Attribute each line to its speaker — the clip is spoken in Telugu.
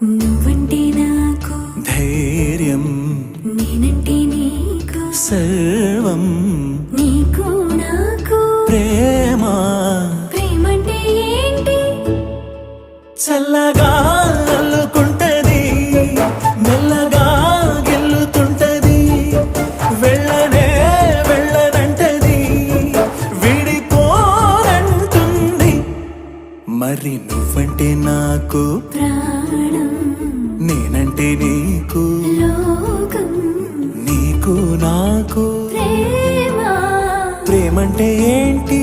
Speaker 1: నువ్వంటే నాకు
Speaker 2: ధైర్యం,
Speaker 1: నేనంటే నీకు
Speaker 2: సర్వం,
Speaker 1: నీకు నాకు
Speaker 2: ప్రేమ.
Speaker 1: ప్రేమంటే ఏంటి?
Speaker 2: చల్లగా అల్లుకుంటది, మెల్లగా గెల్లుతుంటది, వెళ్ళనే వెళ్ళనంటది, విడిపోనంటుంది. మరి నువ్వంటే నాకు
Speaker 1: ప్రాణం,
Speaker 2: నేనంటే నీకు
Speaker 1: లోకం,
Speaker 2: నీకు నాకు
Speaker 1: ప్రేమ.
Speaker 2: ప్రేమంటే ఏంటి?